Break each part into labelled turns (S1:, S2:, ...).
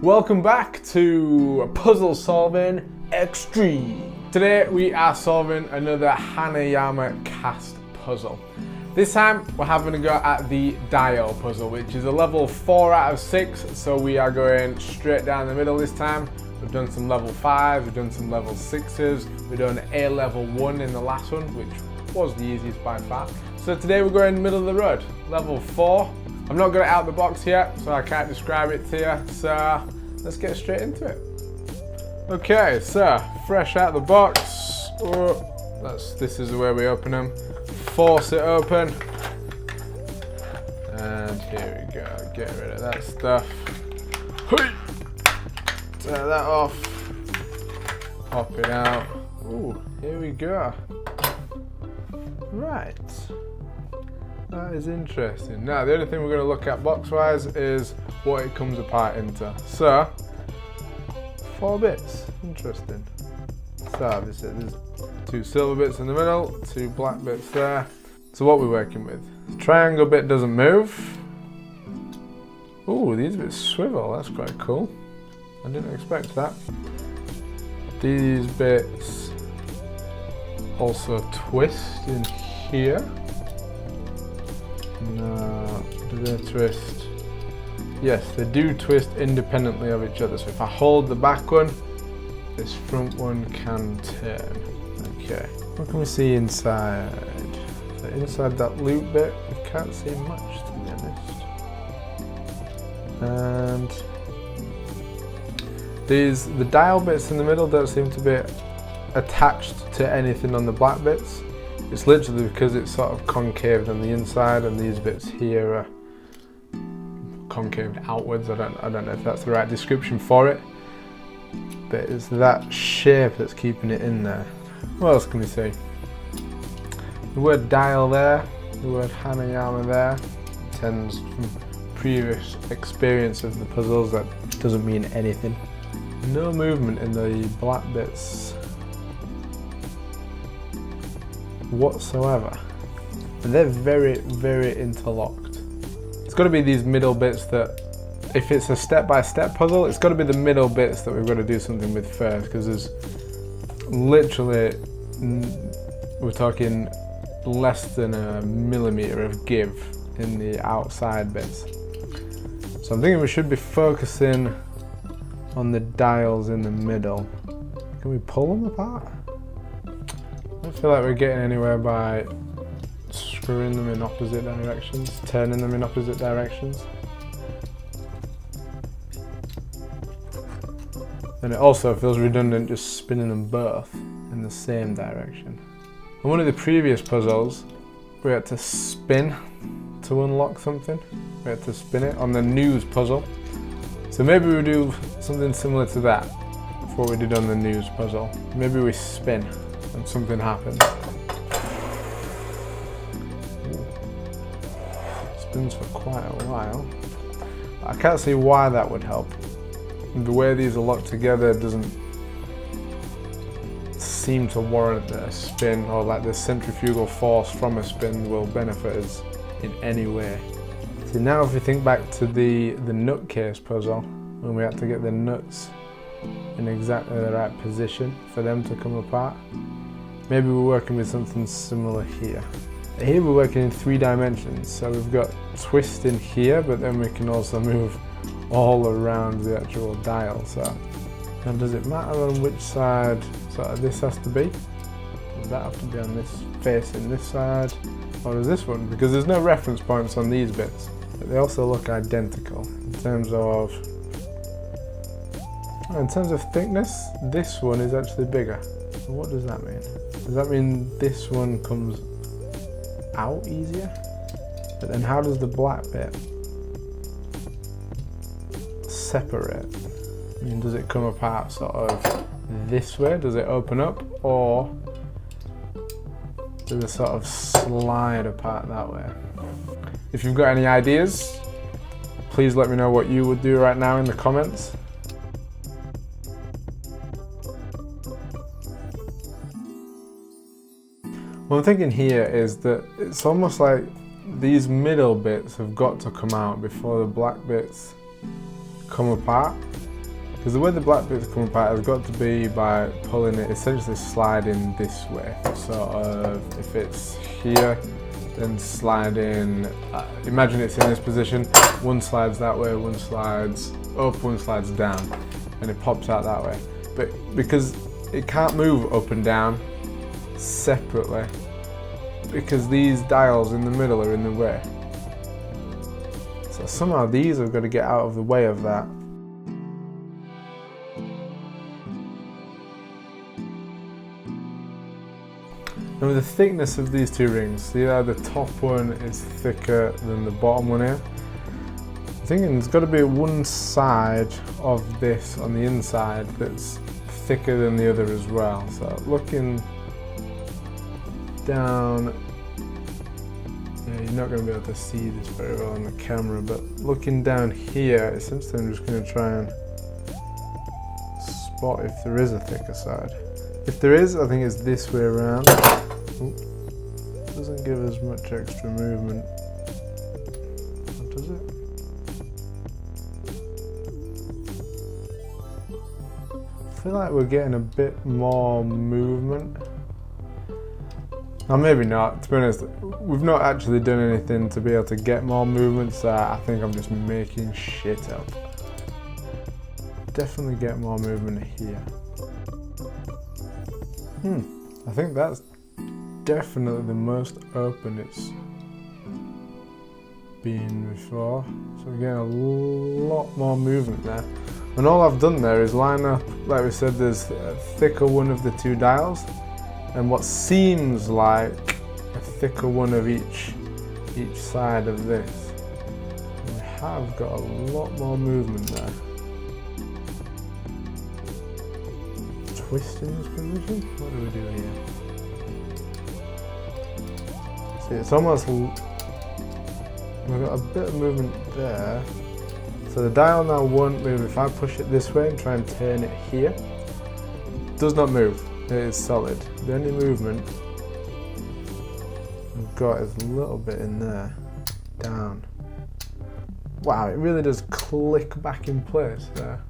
S1: Welcome back to Puzzle Solving Extreme. Today we are solving another Hanayama Cast Puzzle. This time we're having a go at the Dial puzzle, which is a level 4 out of 6, so we are going straight down the middle this time. We've done some level 5s, we've done some level 6s, we've done a level 1 in the last one, which was the easiest by far. So today we're going middle of the road, level 4. I've not got it out of the box yet, so I can't describe it to you, so let's get straight into it. Okay, so fresh out of the box. This is the way we open them. Force it open. And here we go, get rid of that stuff. Take that off. Pop it out. Ooh, here we go. Right. That is interesting. Now, the only thing we're going to look at box-wise is what it comes apart into. So, 4 bits. Interesting. So, there's 2 silver bits in the middle, 2 black bits there. So what we're working with. The triangle bit doesn't move. Ooh, these bits swivel. That's quite cool. I didn't expect that. These bits also twist in here. No, do they twist? Yes, they do twist independently of each other. So if I hold the back one, this front one can turn. Okay, what can we see inside? So inside that loop bit, we can't see much, to be honest. And the dial bits in the middle don't seem to be attached to anything on the black bits. It's literally because it's sort of concaved on the inside, and these bits here are concaved outwards. I don't know if that's the right description for it, but it's that shape that's keeping it in there. What else can we see? The word dial there, the word Hanayama there. Tends from previous experience of the puzzles that doesn't mean anything. No movement in the black bits whatsoever. And they're very, very interlocked. It's got to be these middle bits that, if it's a step-by-step puzzle, it's got to be the middle bits that we've got to do something with first, because there's literally, we're talking less than a millimeter of give in the outside bits. So I'm thinking we should be focusing on the dials in the middle. Can we pull them apart? I don't feel like we're getting anywhere by screwing them in opposite directions, turning them in opposite directions. And it also feels redundant just spinning them both in the same direction. On one of the previous puzzles, we had to spin to unlock something. We had to spin it on the news puzzle. So maybe we do something similar to that for what we did on the news puzzle. Maybe we spin and something happens. Spins for quite a while. I can't see why that would help. The way these are locked together doesn't seem to warrant a spin, or like the centrifugal force from a spin will benefit us in any way. So now if we think back to the nutcase puzzle, when we had to get the nuts in exactly the right position for them to come apart, maybe we're working with something similar here. Here we're working in 3 dimensions, so we've got twist in here, but then we can also move all around the actual dial. So now, does it matter on which side sort of this has to be? Does that have to be on this, facing this side, or does this one? Because there's no reference points on these bits, but they also look identical in terms of thickness. This one is actually bigger. So what does that mean? Does that mean this one comes out easier? But then how does the black bit separate? I mean, does it come apart sort of this way? Does it open up, or does it sort of slide apart that way? If you've got any ideas, please let me know what you would do right now in the comments. What I'm thinking here is that it's almost like these middle bits have got to come out before the black bits come apart. Because the way the black bits come apart has got to be by pulling it, essentially sliding this way. Sort of, if it's here, then slide in, imagine it's in this position, one slides that way, one slides up, one slides down, and it pops out that way. But because it can't move up and down separately, because these dials in the middle are in the way. So somehow these have got to get out of the way of that. Now with the thickness of these two rings, see how the top one is thicker than the bottom one here? I'm thinking there's got to be one side of this on the inside that's thicker than the other as well. So looking down, yeah, you're not going to be able to see this very well on the camera, but looking down here, essentially I'm just going to try and spot if there is a thicker side. If there is, I think it's this way around. Ooh, doesn't give us much extra movement. What does it? I feel like we're getting a bit more movement. Or maybe not, to be honest, we've not actually done anything to be able to get more movement, so I think I'm just making shit up. Definitely get more movement here. I think that's definitely the most open it's been before. So we're getting a lot more movement there. And all I've done there is line up, like we said, there's a thicker one of the two dials, and what seems like a thicker one of each side of this. And we have got a lot more movement there. Twist in this position? What do we do here? See, it's almost, we've got a bit of movement there. So the dial now won't move. If I push it this way and try and turn it here, it does not move. It is solid. The only movement we've got is a little bit in there, down. Wow, it really does click back in place there.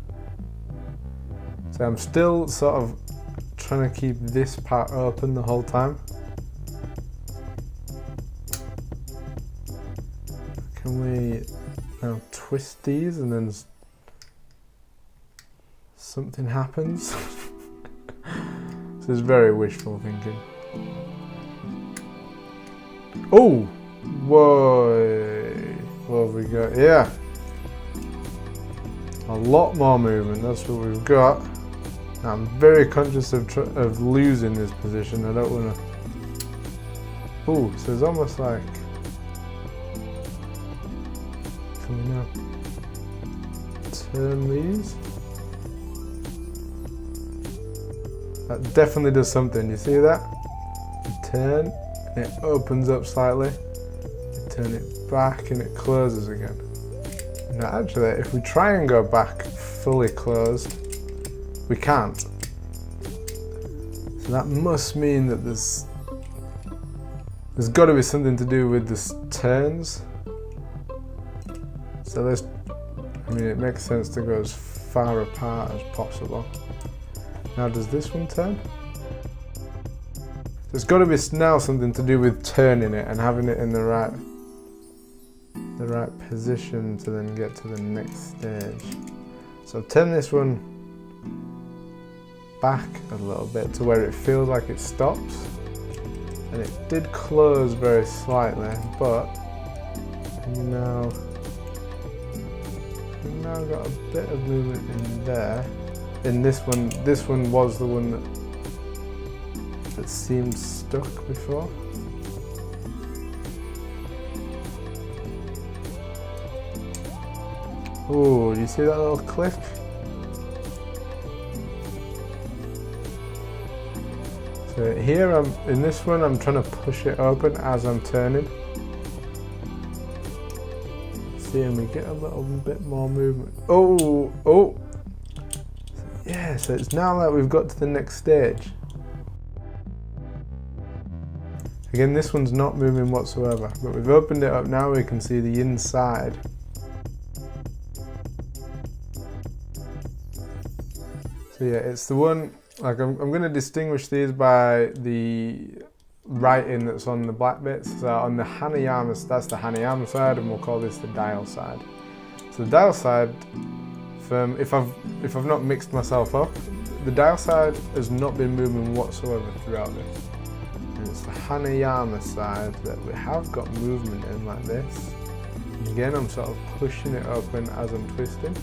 S1: So I'm still sort of trying to keep this part open the whole time. Can we now twist these and then something happens? This is very wishful thinking. Oh! Whoa! What have we got? Yeah! A lot more movement, that's what we've got. Now, I'm very conscious of losing this position. I don't want to. Oh, so it's almost like. Can we now turn these? That definitely does something. You see that? You turn, and it opens up slightly. You turn it back, and it closes again. Now, actually, if we try and go back fully closed, we can't. So that must mean that there's got to be something to do with the turns. So I mean, it makes sense to go as far apart as possible. Now, does this one turn? There's got to be now something to do with turning it and having it in the right position to then get to the next stage. So turn this one back a little bit to where it feels like it stops, and it did close very slightly, but we've now got a bit of movement in there. In this one was the one that seemed stuck before. Oh, do you see that little click? So here, in this one, I'm trying to push it open as I'm turning. See, and we get a little bit more movement. Oh, oh! Yeah, so it's now like we've got to the next stage. Again, this one's not moving whatsoever, but we've opened it up now, we can see the inside. So yeah, it's the one, like I'm going to distinguish these by the writing that's on the black bits. So on the Hanayama, that's the Hanayama side, and we'll call this the dial side. So the dial side, if I've not mixed myself up, the dial side has not been moving whatsoever throughout this. And it's the Hanayama side that we have got movement in like this. And again, I'm sort of pushing it open as I'm twisting.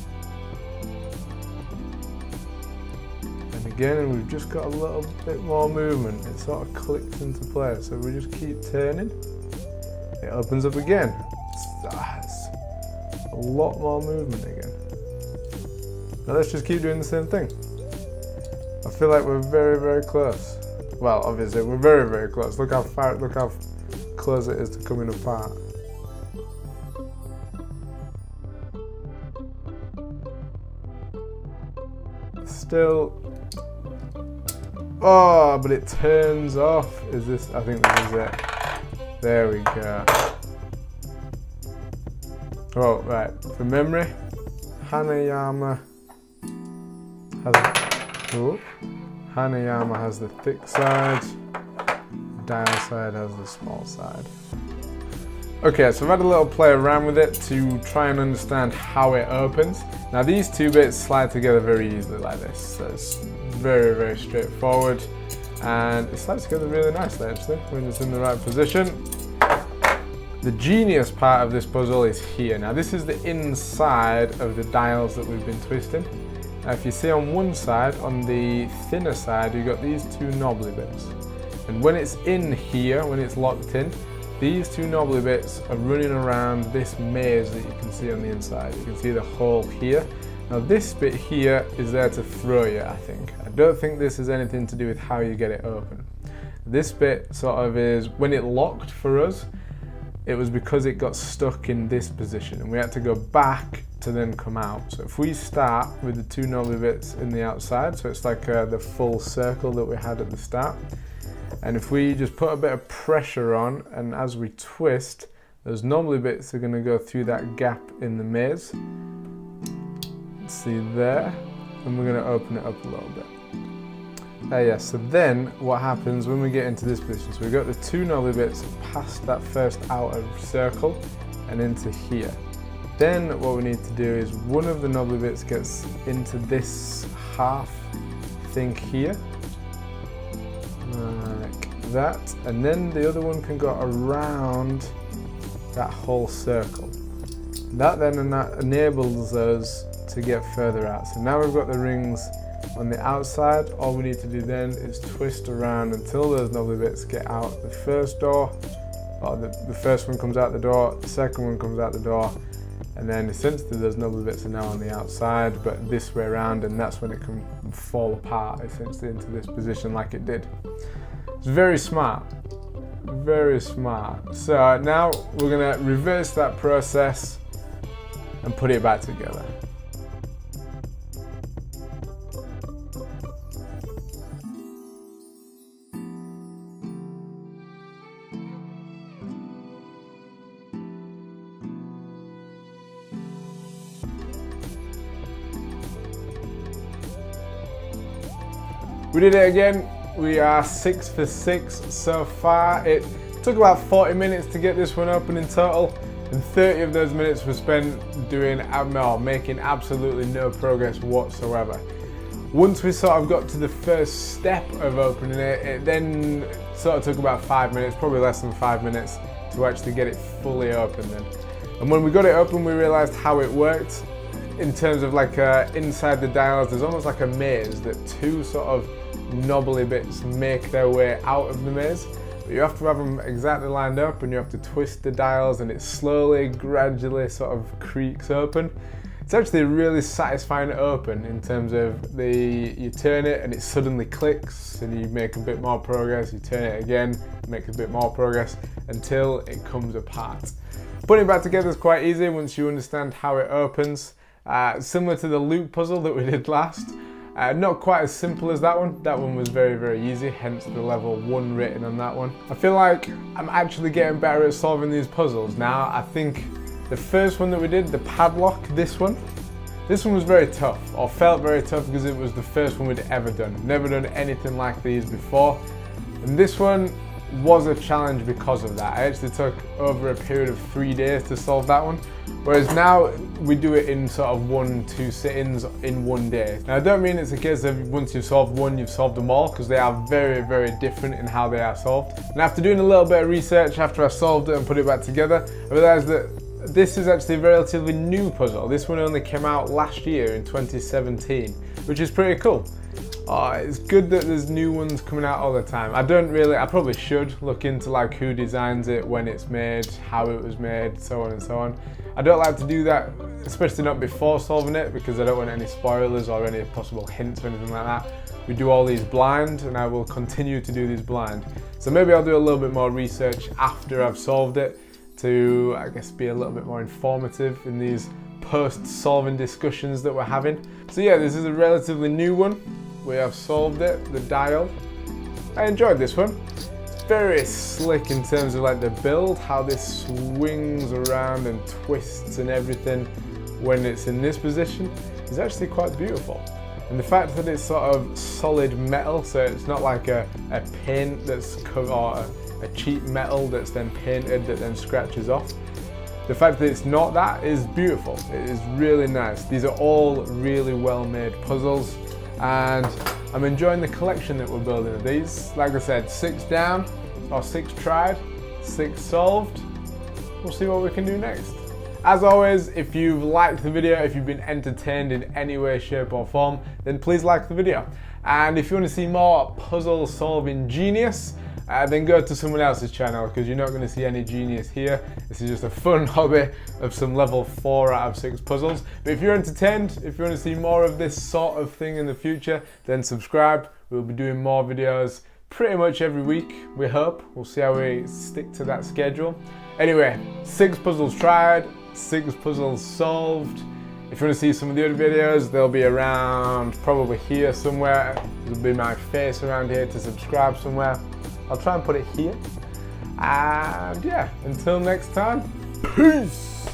S1: And again, we've just got a little bit more movement. It sort of clicks into place. So we just keep turning. It opens up again. It's a lot more movement again. Now let's just keep doing the same thing. I feel like we're very, very close. Well, obviously we're very, very close. Look how close it is to coming apart. Still. Oh, but it turns off. I think this is it. There we go. Oh, right. For memory, Hanayama has the thick side, dial side has the small side. Okay, so I've had a little play around with it to try and understand how it opens. Now these two bits slide together very easily like this, so it's very, very straightforward, and it slides together really nicely actually when it's in the right position. The genius part of this puzzle is here. Now this is the inside of the dials that we've been twisting. Now if you see on one side, on the thinner side, you've got these two knobbly bits. And when it's in here, when it's locked in, these two knobbly bits are running around this maze that you can see on the inside. You can see the hole here. Now this bit here is there to throw you, I think. I don't think this has anything to do with how you get it open. This bit sort of is, when it locked for us, it was because it got stuck in this position and we had to go back to then come out. So if we start with the two knobbly bits in the outside, so it's like the full circle that we had at the start, and if we just put a bit of pressure on, and as we twist, those knobbly bits are going to go through that gap in the maze. See there, and we're going to open it up a little bit. Yeah, so then what happens when we get into this position? So we've got the two knobbly bits past that first outer circle and into here. Then what we need to do is one of the knobbly bits gets into this half thing here, like that, and then the other one can go around that whole circle. That then enables us to get further out. So now we've got the rings on the outside. All we need to do then is twist around until those knobbly bits get out the first door, or the first one comes out the door, the second one comes out the door, and then essentially those knobbly bits are now on the outside, but this way around, and that's when it can fall apart essentially into this position like it did. It's very smart, very smart. So now we're gonna reverse that process and put it back together. We did it again. We are 6 for 6 so far. It took about 40 minutes to get this one open in total, and 30 of those minutes were spent making absolutely no progress whatsoever. Once we sort of got to the first step of opening it, it then sort of took about 5 minutes, probably less than 5 minutes, to actually get it fully open then. And when we got it open, we realized how it worked. In terms of like inside the dials, there's almost like a maze that two sort of knobbly bits make their way out of the maze. But you have to have them exactly lined up, and you have to twist the dials, and it slowly, gradually sort of creaks open. It's actually really satisfying to open in terms of you turn it and it suddenly clicks, and you make a bit more progress, you turn it again, make a bit more progress until it comes apart. Putting it back together is quite easy once you understand how it opens. Similar to the loop puzzle that we did last. Not quite as simple as that one. That one was very, very easy, hence the level 1 rating on that one. I feel like I'm actually getting better at solving these puzzles now. I think the first one that we did, the padlock, this one, This one was very tough, or felt very tough, because it was the first one we'd ever done. Never done anything like these before. And this one was a challenge because of that. I actually took over a period of 3 days to solve that one. Whereas now we do it in sort of 1-2 sittings in 1 day. Now I don't mean it's a case of once you've solved one, you've solved them all, because they are very, very different in how they are solved. And after doing a little bit of research after I solved it and put it back together, I realised that this is actually a relatively new puzzle. This one only came out last year in 2017, which is pretty cool. It's good that there's new ones coming out all the time. I probably should look into like who designs it, when it's made, how it was made, so on and so on. I don't like to do that, especially not before solving it, because I don't want any spoilers or any possible hints or anything like that. We do all these blind, and I will continue to do these blind. So maybe I'll do a little bit more research after I've solved it to, I guess, be a little bit more informative in these post-solving discussions that we're having. So yeah, this is a relatively new one. We have solved it, the dial. I enjoyed this one. It's very slick in terms of like the build, how this swings around and twists and everything when it's in this position is actually quite beautiful. And the fact that it's sort of solid metal, so it's not like a paint that's covered, or a cheap metal that's then painted that then scratches off. The fact that it's not that is beautiful. It is really nice. These are all really well made puzzles, and I'm enjoying the collection that we're building of these. Like I said, 6 down, or 6 tried, 6 solved. We'll see what we can do next. As always, if you've liked the video, if you've been entertained in any way, shape or form, then please like the video. And if you want to see more puzzle solving genius, then go to someone else's channel, because you're not going to see any genius here. This is just a fun hobby of some level 4 out of 6 puzzles. But if you're entertained, if you want to see more of this sort of thing in the future, then subscribe. We'll be doing more videos pretty much every week, we hope. We'll see how we stick to that schedule. Anyway, 6 puzzles tried, 6 puzzles solved. If you want to see some of the other videos, they'll be around probably here somewhere. There'll be my face around here to subscribe somewhere. I'll try and put it here. And yeah, until next time, peace!